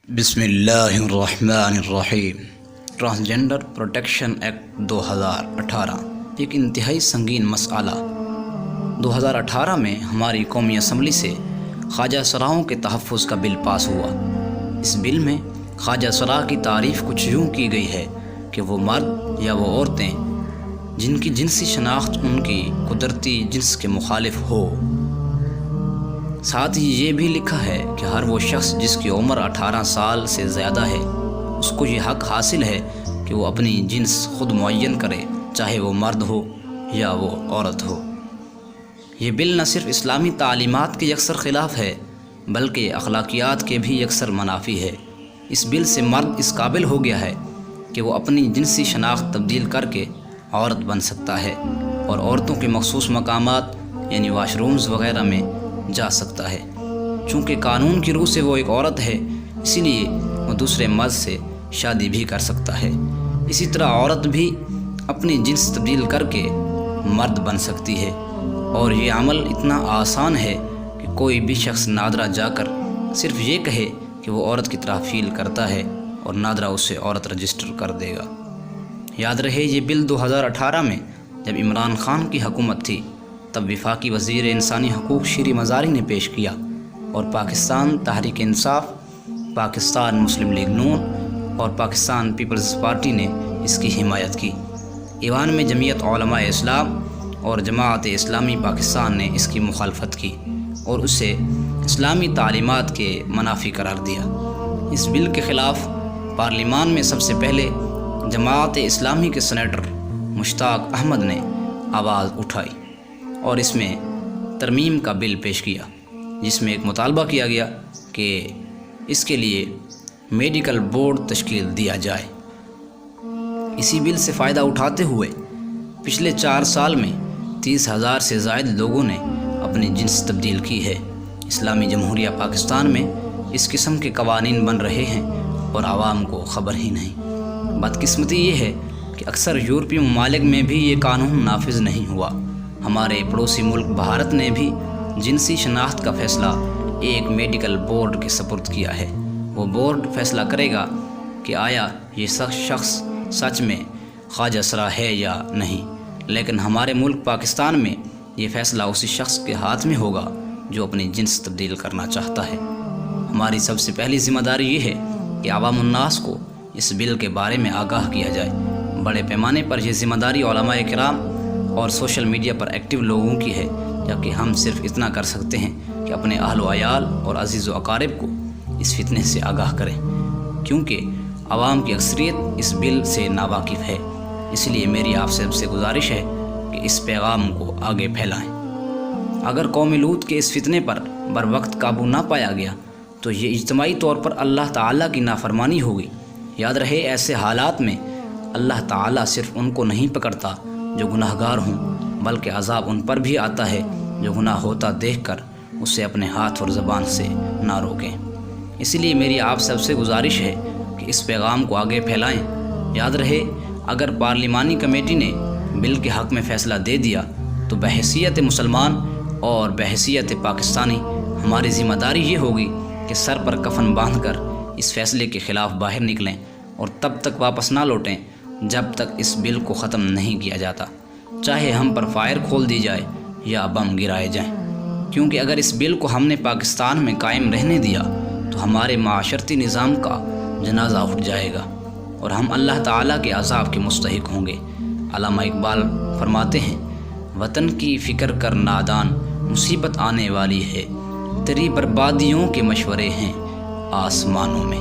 بسم اللہ الرحمن الرحیم۔ ٹرانسجنڈر پروٹیکشن ایکٹ 2018 ایک انتہائی سنگین مسئلہ۔ 2018 میں ہماری قومی اسمبلی سے خواجہ سراؤں کے تحفظ کا بل پاس ہوا۔ اس بل میں خواجہ سراء کی تعریف کچھ یوں کی گئی ہے کہ وہ مرد یا وہ عورتیں جن کی جنسی شناخت ان کی قدرتی جنس کے مخالف ہو۔ ساتھ ہی یہ بھی لکھا ہے کہ ہر وہ شخص جس کی عمر 18 سال سے زیادہ ہے اس کو یہ حق حاصل ہے کہ وہ اپنی جنس خود معین کرے، چاہے وہ مرد ہو یا وہ عورت ہو۔ یہ بل نہ صرف اسلامی تعلیمات کے یکسر خلاف ہے بلکہ اخلاقیات کے بھی یکسر منافی ہے۔ اس بل سے مرد اس قابل ہو گیا ہے کہ وہ اپنی جنسی شناخت تبدیل کر کے عورت بن سکتا ہے اور عورتوں کے مخصوص مقامات یعنی واش رومز وغیرہ میں جا سکتا ہے۔ چونکہ قانون کی روح سے وہ ایک عورت ہے، اسی لیے وہ دوسرے مرد سے شادی بھی کر سکتا ہے۔ اسی طرح عورت بھی اپنی جنس تبدیل کر کے مرد بن سکتی ہے، اور یہ عمل اتنا آسان ہے کہ کوئی بھی شخص نادرا جا کر صرف یہ کہے کہ وہ عورت کی طرح فیل کرتا ہے اور نادرا اسے عورت رجسٹر کر دے گا۔ یاد رہے یہ بل 2018 میں جب عمران خان کی حکومت تھی تب وفاقی وزیر انسانی حقوق شیریں مزاری نے پیش کیا، اور پاکستان تحریک انصاف، پاکستان مسلم لیگ نون اور پاکستان پیپلز پارٹی نے اس کی حمایت کی۔ ایوان میں جمعیت علماء اسلام اور جماعت اسلامی پاکستان نے اس کی مخالفت کی اور اسے اسلامی تعلیمات کے منافی قرار دیا۔ اس بل کے خلاف پارلیمان میں سب سے پہلے جماعت اسلامی کے سینیٹر مشتاق احمد نے آواز اٹھائی اور اس میں ترمیم کا بل پیش کیا، جس میں ایک مطالبہ کیا گیا کہ اس کے لیے میڈیکل بورڈ تشکیل دیا جائے۔ اسی بل سے فائدہ اٹھاتے ہوئے پچھلے 4 سال میں 30,000 سے زائد لوگوں نے اپنی جنس تبدیل کی ہے۔ اسلامی جمہوریہ پاکستان میں اس قسم کے قوانین بن رہے ہیں اور عوام کو خبر ہی نہیں۔ بدقسمتی یہ ہے کہ اکثر یورپی ممالک میں بھی یہ قانون نافذ نہیں ہوا۔ ہمارے پڑوسی ملک بھارت نے بھی جنسی شناخت کا فیصلہ ایک میڈیکل بورڈ کے سپرد کیا ہے۔ وہ بورڈ فیصلہ کرے گا کہ آیا یہ شخص سچ میں خواجہ سراء ہے یا نہیں، لیکن ہمارے ملک پاکستان میں یہ فیصلہ اسی شخص کے ہاتھ میں ہوگا جو اپنی جنس تبدیل کرنا چاہتا ہے۔ ہماری سب سے پہلی ذمہ داری یہ ہے کہ عوام الناس کو اس بل کے بارے میں آگاہ کیا جائے۔ بڑے پیمانے پر یہ ذمہ داری علماء کرام اور سوشل میڈیا پر ایکٹیو لوگوں کی ہے، جبکہ ہم صرف اتنا کر سکتے ہیں کہ اپنے اہل و عیال اور عزیز و اقارب کو اس فتنے سے آگاہ کریں، کیونکہ عوام کی اکثریت اس بل سے ناواقف ہے۔ اس لیے میری آپ سب سے گزارش ہے کہ اس پیغام کو آگے پھیلائیں۔ اگر قوم لوط کے اس فتنے پر بر وقت قابو نہ پایا گیا تو یہ اجتماعی طور پر اللہ تعالیٰ کی نافرمانی ہوگی۔ یاد رہے ایسے حالات میں اللہ تعالیٰ صرف ان کو نہیں پکڑتا جو گناہ گار ہوں، بلکہ عذاب ان پر بھی آتا ہے جو گناہ ہوتا دیکھ کر اسے اپنے ہاتھ اور زبان سے نہ روکیں۔ اسی لیے میری آپ سب سے گزارش ہے کہ اس پیغام کو آگے پھیلائیں۔ یاد رہے اگر پارلیمانی کمیٹی نے بل کے حق میں فیصلہ دے دیا تو بحیثیت مسلمان اور بحیثیت پاکستانی ہماری ذمہ داری یہ ہوگی کہ سر پر کفن باندھ کر اس فیصلے کے خلاف باہر نکلیں اور تب تک واپس نہ لوٹیں جب تک اس بل کو ختم نہیں کیا جاتا، چاہے ہم پر فائر کھول دی جائے یا بم گرائے جائیں۔ کیونکہ اگر اس بل کو ہم نے پاکستان میں قائم رہنے دیا تو ہمارے معاشرتی نظام کا جنازہ اٹھ جائے گا اور ہم اللہ تعالیٰ کے عذاب کے مستحق ہوں گے۔ علامہ اقبال فرماتے ہیں، وطن کی فکر کر نادان، مصیبت آنے والی ہے، تیری بربادیوں کے مشورے ہیں آسمانوں میں۔